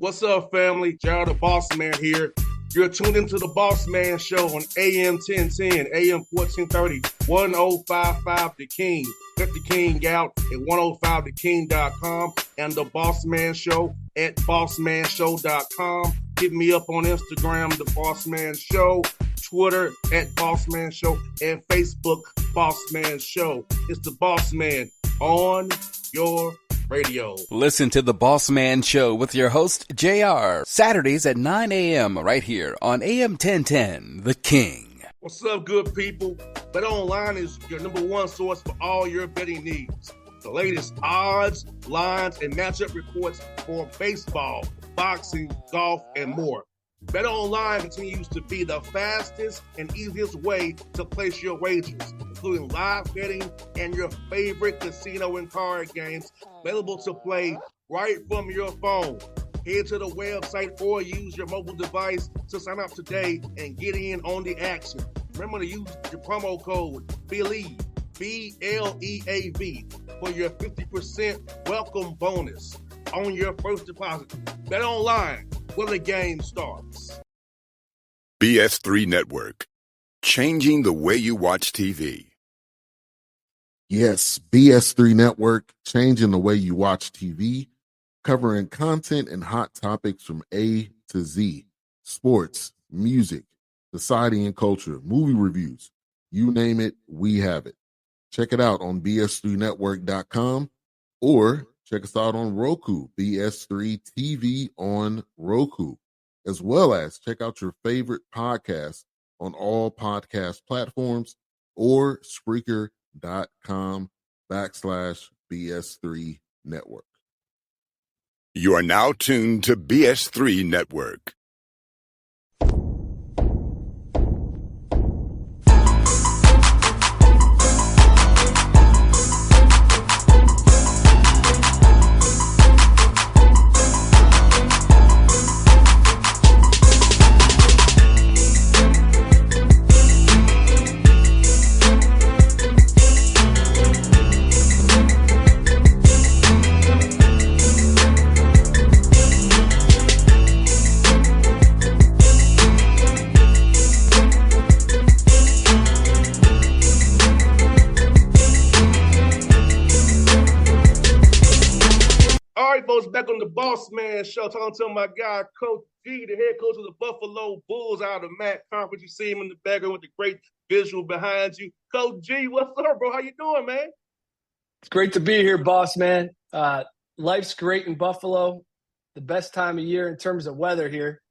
What's up, family? Gerald the Bossman here. You're tuned into the Bossman Show on AM 1010, AM 1430, 1055 The King. Let the King out at 105theking.com and the Bossman Show at bossmanshow.com. Hit me up on Instagram, The Bossman Show, Twitter at Bossman Show, and Facebook, Bossman Show. It's the Bossman on your radio. Listen to the Bossman Show with your host, JR, Saturdays at 9 a.m. right here on AM 1010, The King. What's up, good people? BetOnline is your number one source for all your betting needs. The latest odds, lines, and matchup reports for baseball, boxing, golf, and more. BetOnline continues to be the fastest and easiest way to place your wagers, including live betting and your favorite casino and card games available to play right from your phone. Head to the website or use your mobile device to sign up today and get in on the action. Remember to use your promo code BELIEVE, B-L-E-A-V, for your 50% welcome bonus on your first deposit. BetOnline, where the game starts. BS3 Network, changing the way you watch TV. Yes, BS3 Network, changing the way you watch TV, covering content and hot topics from A to Z, sports, music, society and culture, movie reviews, you name it, we have it. Check it out on bs3network.com or check us out on Roku, BS3 TV on Roku, as well as check out your favorite podcast on all podcast platforms or Spreaker.com/BS3 Network. You are now tuned to BS3 Network. Back on the Bossman Show, talking to my guy, Coach G, the head coach of the Buffalo Bulls out of the MAC Conference. You see him in the background with the great visual behind you. Coach G, what's up, bro? How you doing, man? It's great to be here, boss man. Life's great in Buffalo. The best time of year in terms of weather here.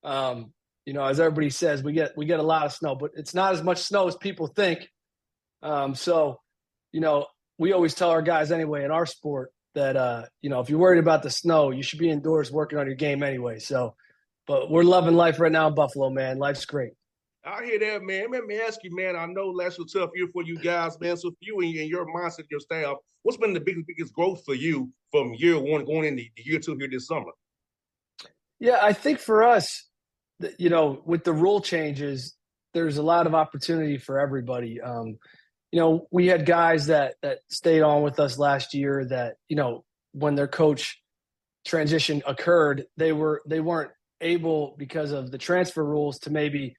As everybody says, we get a lot of snow, but it's not as much snow as people think. We always tell our guys anyway in our sport that, if you're worried about the snow, you should be indoors working on your game anyway. But we're loving life right now in Buffalo, man. Life's great. I hear that, man. Let me ask you, man, I know last was a tough year for you guys, man. So for you and your mindset, your staff, what's been the biggest growth for you from year one going into year two here this summer? Yeah, I think for us, with the rule changes, there's a lot of opportunity for everybody. We had guys that stayed on with us last year that, when their coach transition occurred, they weren't able, because of the transfer rules, to maybe,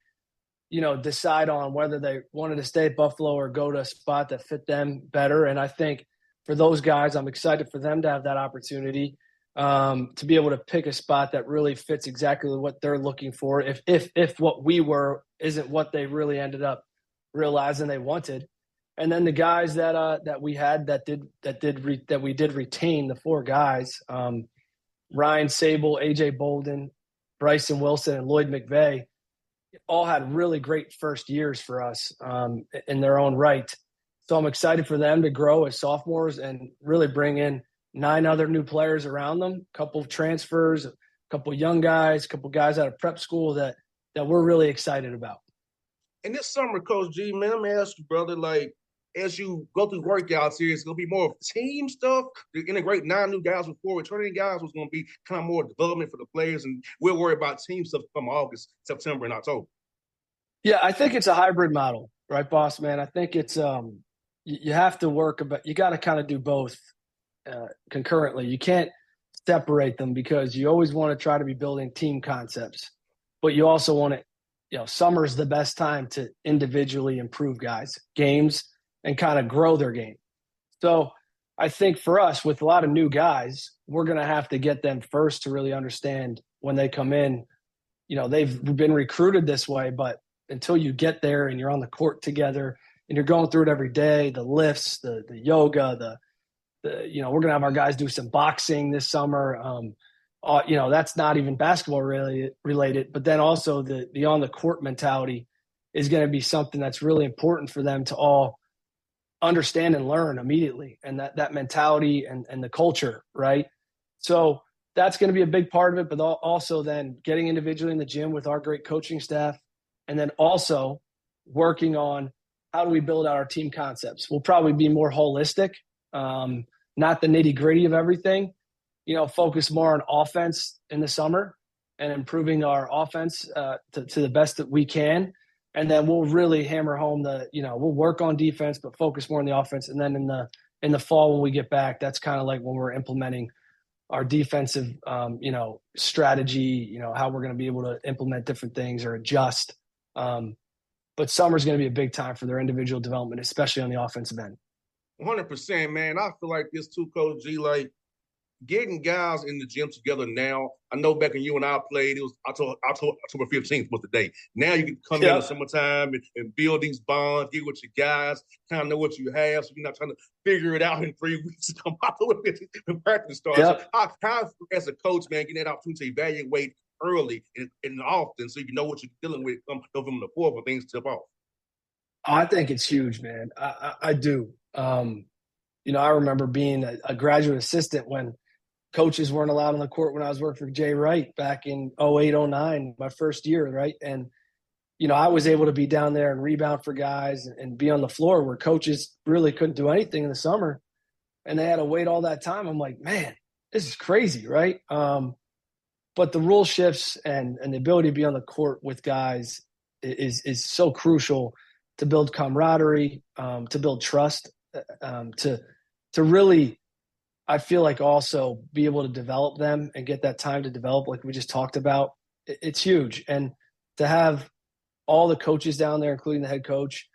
decide on whether they wanted to stay at Buffalo or go to a spot that fit them better. And I think for those guys, I'm excited for them to have that opportunity to be able to pick a spot that really fits exactly what they're looking for. If what we were isn't what they really ended up realizing they wanted. And then the guys that we had that we did retain, the four guys, Ryan Sable, AJ Bolden, Bryson Wilson, and Lloyd McVeigh, all had really great first years for us in their own right. So I'm excited for them to grow as sophomores and really bring in 9 other new players around them, a couple of transfers, a couple of young guys, a couple of guys out of prep school that we're really excited about. And this summer, Coach G, man, let me ask you, brother, as you go through workouts here, it's going to be more of team stuff to integrate 9 new guys with 4 returning guys. Was going to be kind of more development for the players, and we'll worry about team stuff from August, September, and October. Yeah, I think it's a hybrid model, right, boss man? I think it's you have to work, but you got to kind of do both concurrently. You can't separate them, because you always want to try to be building team concepts, but you also want to, summer's the best time to individually improve guys' games and kind of grow their game. So I think for us, with a lot of new guys, we're going to have to get them first to really understand when they come in. They've been recruited this way, but until you get there and you're on the court together and you're going through it every day, the lifts, the yoga, we're going to have our guys do some boxing this summer. That's not even basketball related, but then also the on the court mentality is going to be something that's really important for them to all understand and learn immediately. And that mentality and the culture, right? So that's going to be a big part of it, but also then getting individually in the gym with our great coaching staff, and then also working on how do we build out our team concepts. We'll probably be more holistic, not the nitty-gritty of everything, focus more on offense in the summer and improving our offense to the best that we can. And then we'll really hammer home we'll work on defense, but focus more on the offense. And then in the fall, when we get back, that's kind of like when we're implementing our defensive, strategy, how we're going to be able to implement different things or adjust. But summer's going to be a big time for their individual development, especially on the offensive end. 100%, man. I feel like this too, Coach G, like getting guys in the gym together now. I know back when you and I played, it was October 15th was the day. Now you can come in the summertime and build these bonds, get with your guys, kind of know what you have, so you're not trying to figure it out in 3 weeks to come October 15th when practice starts. Yep. So how, as a coach, man, getting that opportunity to evaluate early and often so you know what you're dealing with come November the 4th when things tip off? I think it's huge, man. I do. I remember being a graduate assistant when coaches weren't allowed on the court when I was working for Jay Wright back in 08, 09, my first year, right? And, I was able to be down there and rebound for guys and be on the floor where coaches really couldn't do anything in the summer. And they had to wait all that time. I'm like, man, this is crazy, right? But the rule shifts and the ability to be on the court with guys is so crucial to build camaraderie, to build trust, to really, I feel like also be able to develop them and get that time to develop like we just talked about. It's huge. And to have all the coaches down there, including the head coach,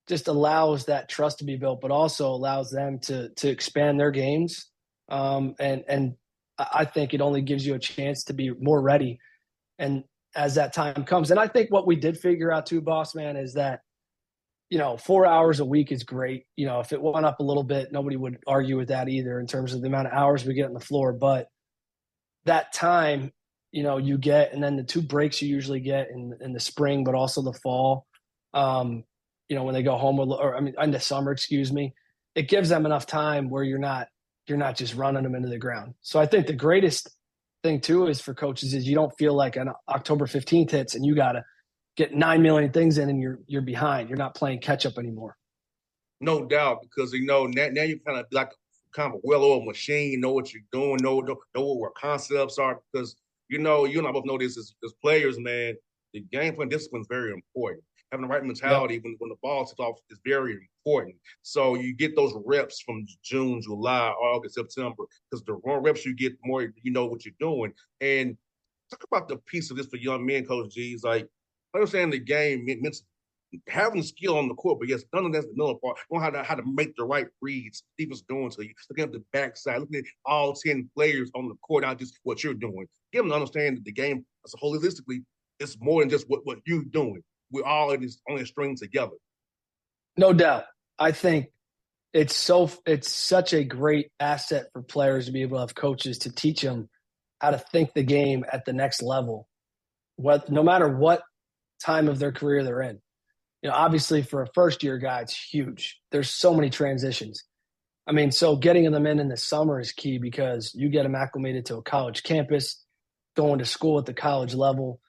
just allows that trust to be built, but also allows them to expand their games. And I think it only gives you a chance to be more ready. And as that time comes, and I think what we did figure out too, Bossman, is that 4 hours a week is great. If it went up a little bit, nobody would argue with that either in terms of the amount of hours we get on the floor. But that time, you get, and then the 2 breaks you usually get in the spring, but also the fall, when they go home, in the summer, it gives them enough time where you're not just running them into the ground. So I think the greatest thing too is for coaches is you don't feel like an October 15th hits and you got to get 9 million things in and you're behind. You're not playing catch up anymore. No doubt, because now you kind of like a well-oiled machine, know what you're doing, know what concepts are, because you and I both know this as players, man. The game plan discipline is very important. Having the right mentality when the ball tips off is very important. So you get those reps from June, July, August, September, because the more reps you get, the more you know what you're doing. And talk about the piece of this for young men, Coach G's, like understanding the game means having skill on the court, but yes, none of that's the middle part. Know how to make the right reads. Defense doing to you. Looking at the backside, looking at all 10 players on the court, not just what you're doing. Give them to understand that the game, as holistically, it's more than just what you're doing. We're all in this on a string together. No doubt. I think it's such a great asset for players to be able to have coaches to teach them how to think the game at the next level, no matter what time of their career they're in. Obviously for a first-year guy, it's huge. There's so many transitions. So getting them in the summer is key because you get them acclimated to a college campus, going to school at the college level.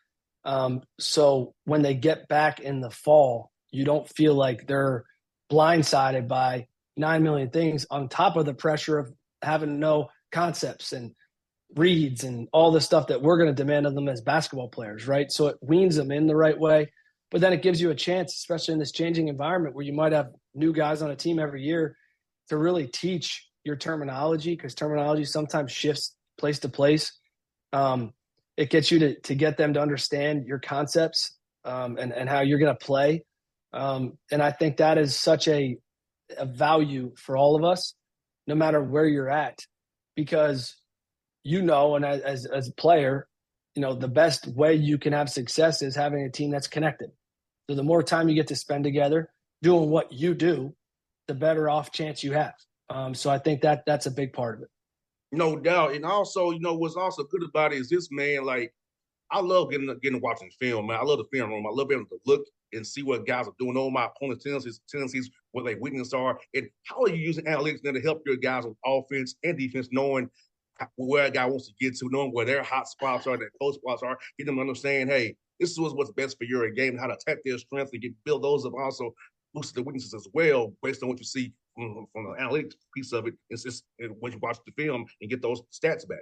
So when they get back in the fall, you don't feel like they're blindsided by 9 million things on top of the pressure of having to know concepts and reads and all the stuff that we're going to demand of them as basketball players, right? So it weans them in the right way. But then it gives you a chance, especially in this changing environment where you might have new guys on a team every year, to really teach your terminology, because terminology sometimes shifts place to place. It gets you to get them to understand your concepts and how you're going to play. And I think that is such a value for all of us, no matter where you're at, because and as a player, the best way you can have success is having a team that's connected. So the more time you get to spend together doing what you do, the better off chance you have. So I think that's a big part of it. No doubt. And also, what's also good about it is this, man, like, I love getting watching film, man. I love the film room. I love being able to look and see what guys are doing, know my opponent's tendencies, what their weaknesses are, and how are you using analytics then to help your guys on offense and defense, knowing where a guy wants to get to, knowing where their hot spots are, their cold spots are, get them to understand, hey, this is what's best for your game, how to attack their strengths and build those up, also boost the weaknesses as well, based on what you see from the analytics piece of it. It's just when you watch the film and get those stats back.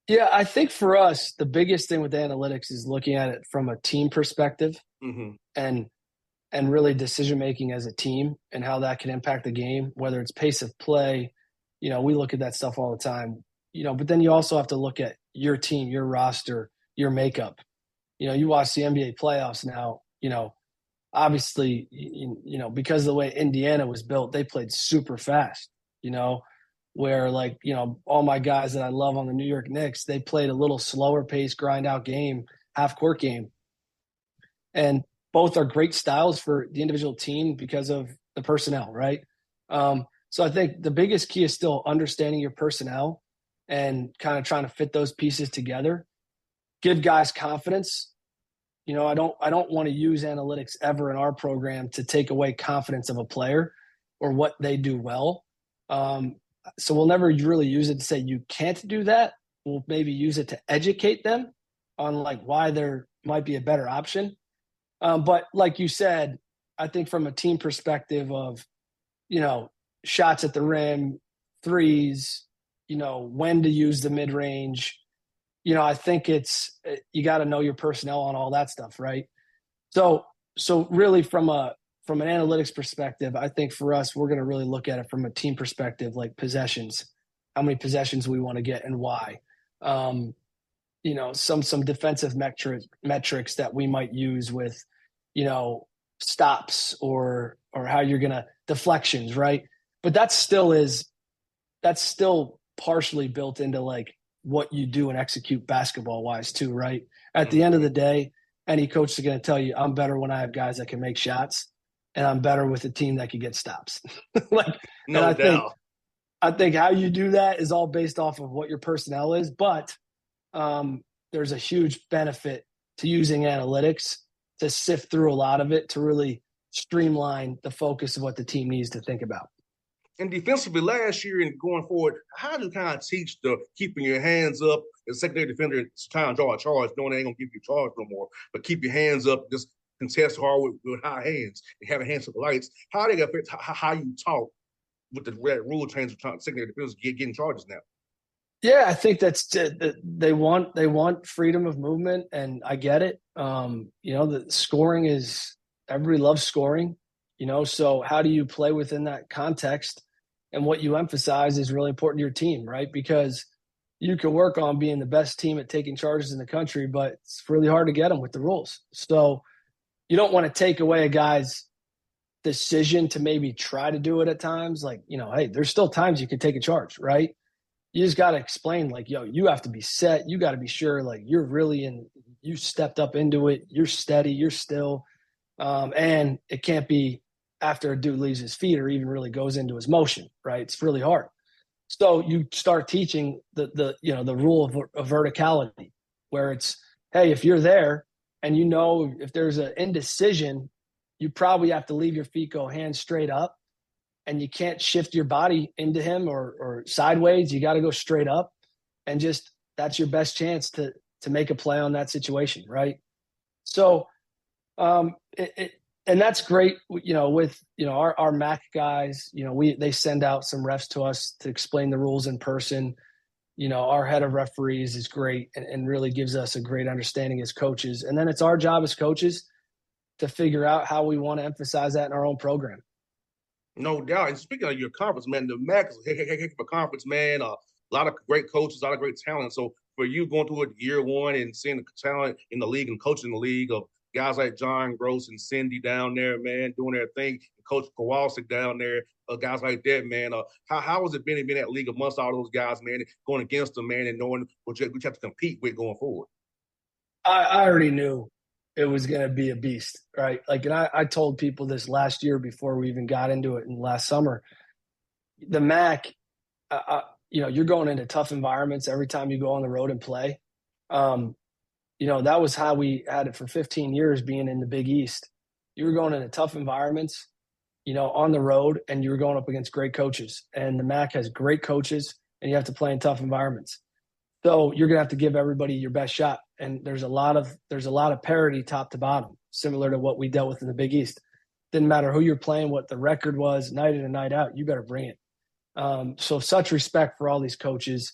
Yeah, I think for us, the biggest thing with analytics is looking at it from a team perspective and really decision-making as a team and how that can impact the game, whether it's pace of play. We look at that stuff all the time, but then you also have to look at your team, your roster, your makeup. You watch the NBA playoffs now, obviously, because of the way Indiana was built, they played super fast, where all my guys that I love on the New York Knicks, they played a little slower pace, grind out game, half court game. And both are great styles for the individual team because of the personnel, right? So I think the biggest key is still understanding your personnel and kind of trying to fit those pieces together. Give guys confidence. I don't want to use analytics ever in our program to take away confidence of a player or what they do well. So we'll never really use it to say you can't do that. We'll maybe use it to educate them on why there might be a better option. But like you said, I think from a team perspective of, shots at the rim, threes, when to use the mid-range, I think you got to know your personnel on all that stuff, right? So really from an analytics perspective, I think for us, we're going to really look at it from a team perspective, like possessions, how many possessions we want to get and why. Some defensive metrics that we might use with, stops or how you're going to deflections, right? But that's still partially built into what you do and execute basketball wise too, right? At the end of the day, any coach is going to tell you, I'm better when I have guys that can make shots. And I'm better with a team that can get stops. No doubt. I think how you do that is all based off of what your personnel is, but there's a huge benefit to using analytics to sift through a lot of it to really streamline the focus of what the team needs to think about. And defensively, last year and going forward, how do you kind of teach the keeping your hands up as secondary defender, trying to draw a charge, knowing they ain't going to give you a charge no more, but keep your hands up, just contest hard with high hands and having hands to the lights. How they affect how you talk with the rule change of secondary defenders getting charges now? Yeah, I think that's they want freedom of movement, and I get it. The scoring is everybody loves scoring. So how do you play within that context? And what you emphasize is really important to your team, right? Because you can work on being the best team at taking charges in the country, but it's really hard to get them with the rules. So you don't want to take away a guy's decision to maybe try to do it at times. Hey, there's still times you can take a charge, right? You just got to explain, you have to be set. You got to be sure, you're really you stepped up into it. You're steady. You're still. And it can't be after a dude leaves his feet or even really goes into his motion, right? It's really hard. So you start teaching the rule of verticality, where it's, hey, if you're there and if there's an indecision, you probably have to leave your feet, go hands straight up, and you can't shift your body into him or sideways. You got to go straight up, and just that's your best chance to make a play on that situation, right? So and that's great, with our MAC guys. They send out some refs to us to explain the rules in person. Our head of referees is great and really gives us a great understanding as coaches. And then it's our job as coaches to figure out how we want to emphasize that in our own program. No doubt. And speaking of your conference, man, the MAC is a heck of a conference, man. A lot of great coaches, a lot of great talent. So for you going through it year one and seeing the talent in the league and coaching the league of guys like John Gross and Cindy down there, man, doing their thing, and Coach Kowalczyk down there, guys like that, man. How has it been to be in that league amongst all those guys, man, going against them, man, and knowing what you have to compete with going forward? I already knew it was going to be a beast, right? Like, and I told people this last year before we even got into it in last summer. The MAC, you're going into tough environments every time you go on the road and play. That was how we had it for 15 years being in the Big East. You were going into tough environments, on the road, and you were going up against great coaches. And the MAC has great coaches, and you have to play in tough environments. So you're going to have to give everybody your best shot. And there's a lot of parity top to bottom, similar to what we dealt with in the Big East. Didn't matter who you're playing, what the record was, night in and night out, you better bring it. So such respect for all these coaches.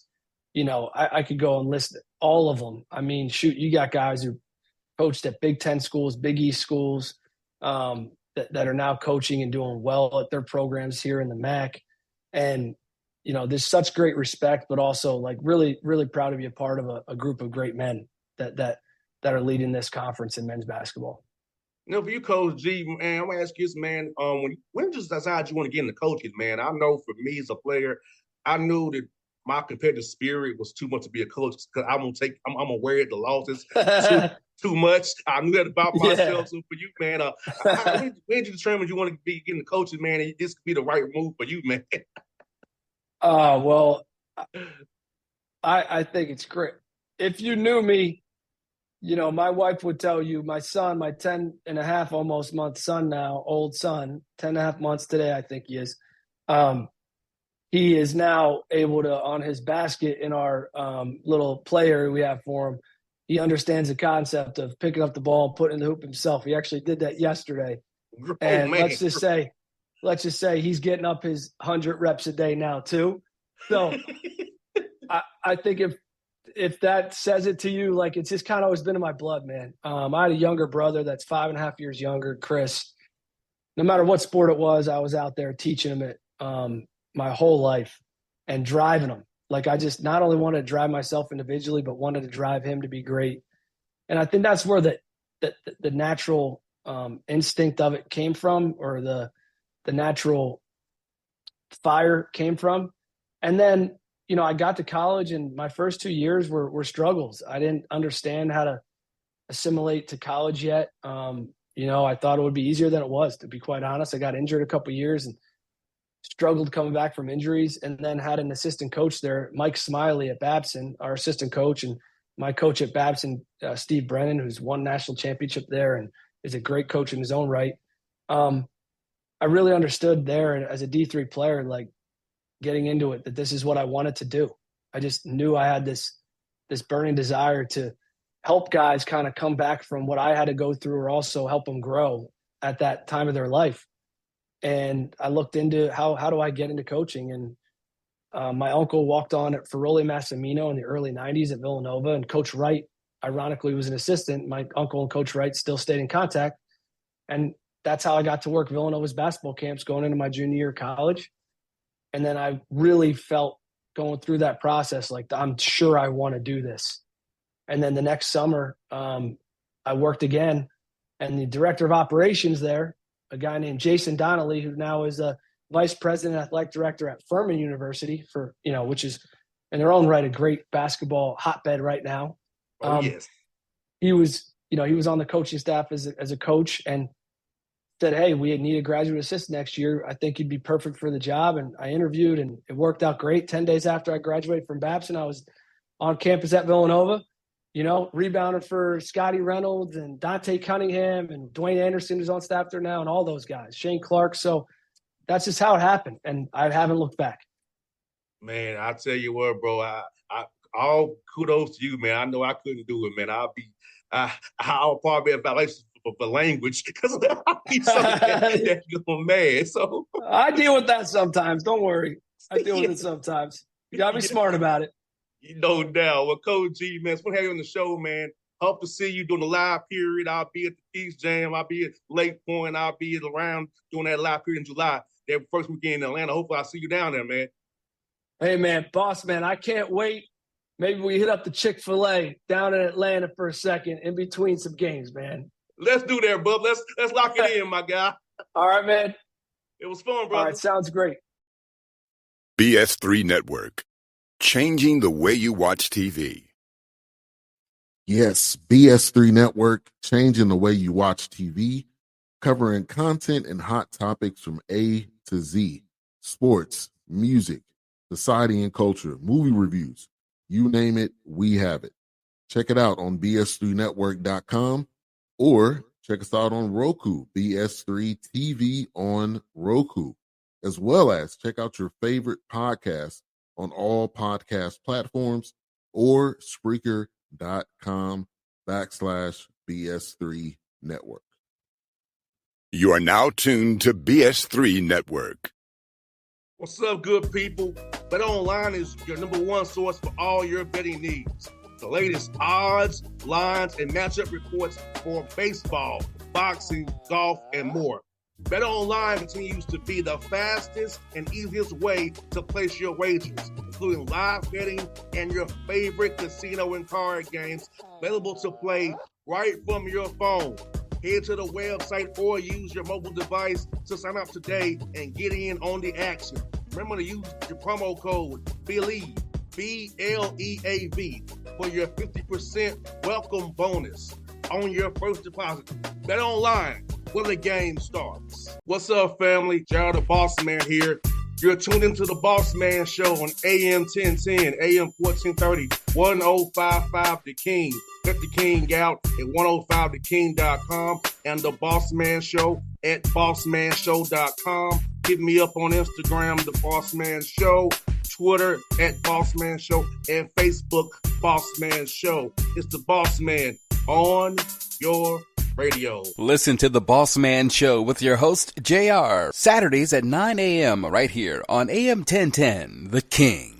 I could go and list all of them. I mean, shoot, you got guys who coached at Big Ten schools, Big East schools, that are now coaching and doing well at their programs here in the MAC. And, there's such great respect, but also like really, really proud to be a part of a group of great men that are leading this conference in men's basketball. For you, Coach G, man, I'm gonna ask you this, man. When did you decide you want to get into coaching, man? I know for me as a player, I knew that my competitive spirit was too much to be a coach because I'm gonna wear the losses too much. I knew that about myself. Yeah. So for you, man, when did you determine you want to be getting the coaching, man? And this could be the right move for you, man. Well, I think it's great. If you knew me, my wife would tell you, my son, my 10 and a half almost month son now, old son, 10 and a half months today, I think he is. He is now able to, on his basket in our little player we have for him, he understands the concept of picking up the ball and putting in the hoop himself. He actually did that yesterday. And let's just say he's getting up his 100 reps a day now too. So I think if that says it to you, like, it's just kind of always been in my blood, man. I had a younger brother that's 5.5 years younger, Chris. No matter what sport it was, I was out there teaching him it my whole life and driving him. Like, I just not only wanted to drive myself individually, but wanted to drive him to be great. And I think that's where the natural instinct of it came from, or the natural fire came from. And then, I got to college, and my first 2 years were struggles. I didn't understand how to assimilate to college yet. I thought it would be easier than it was, to be quite honest. I got injured a couple of years and struggled coming back from injuries, and then had an assistant coach there, Mike Smiley at Babson, our assistant coach, and my coach at Babson, Steve Brennan, who's won national championship there and is a great coach in his own right. I really understood there as a D3 player, like, getting into it, that this is what I wanted to do. I just knew I had this burning desire to help guys kind of come back from what I had to go through, or also help them grow at that time of their life. And I looked into how do I get into coaching? And my uncle walked on at Ferroli Massimino in the early 90s at Villanova, and Coach Wright, ironically, was an assistant. My uncle and Coach Wright still stayed in contact. And that's how I got to work Villanova's basketball camps going into my junior year of college. And then I really felt, going through that process, like, I'm sure I want to do this. And then the next summer, I worked again, and the director of operations there, a guy named Jason Donnelly, who now is a vice president, athletic director at Furman University, which is in their own right a great basketball hotbed right now. Yes. He was on the coaching staff as a coach, and said, hey, we need a graduate assistant next year. I think you'd be perfect for the job. And I interviewed, and it worked out great. 10 days after I graduated from Babson, I was on campus at Villanova, rebounding for Scotty Reynolds and Dante Cunningham and Dwayne Anderson, who's on staff there now, and all those guys, Shane Clark. So that's just how it happened. And I haven't looked back. Man, I tell you what, bro, I all kudos to you, man. I know I couldn't do it, man. I'll probably have violations for language, because I'll be something that you're mad. So I deal with that sometimes. Don't worry. I deal with it sometimes. You got to be smart about it. No doubt. Well, Coach G, man, it's fun to have you on the show, man. Hope to see you during the live period. I'll be at the East Jam. I'll be at Lake Point. I'll be around during that live period in July. That first weekend in Atlanta. Hopefully I'll see you down there, man. Hey, man, Bossman, I can't wait. Maybe we hit up the Chick-fil-A down in Atlanta for a second in between some games, man. Let's do that, bub. Let's lock it in, my guy. All right, man. It was fun, All brother. right, sounds great. BS3 Network. Changing the way you watch TV. Yes, BS3 Network, changing the way you watch TV, covering content and hot topics from A to Z. Sports, music, society and culture, movie reviews. You name it, we have it. Check it out on bs3network.com or check us out on Roku, BS3 TV on Roku, as well as check out your favorite podcast on all podcast platforms or Spreaker.com/BS3 Network. You are now tuned to BS3 Network. What's up, good people? BetOnline is your number one source for all your betting needs. The latest odds, lines, and matchup reports for baseball, boxing, golf, and more. BetOnline continues to be the fastest and easiest way to place your wagers, including live betting and your favorite casino and card games available to play right from your phone. Head to the website or use your mobile device to sign up today and get in on the action. Remember to use your promo code BELIEVE, BLEAV, for your 50% welcome bonus on your first deposit. Bet online where the game starts. What's up, family? Jared the Bossman here. You're tuned into the Bossman Show on AM 1010, AM 1430, 1055 The King. Check The King out at 105theking.com and the Bossman Show at bossmanshow.com. Hit me up on Instagram, The Bossman Show, Twitter at Bossman Show, and Facebook, Bossman Show. It's the Bossman on your radio. Listen to The Bossman Show with your host, JR, Saturdays at 9 a.m. right here on AM 1010, The King.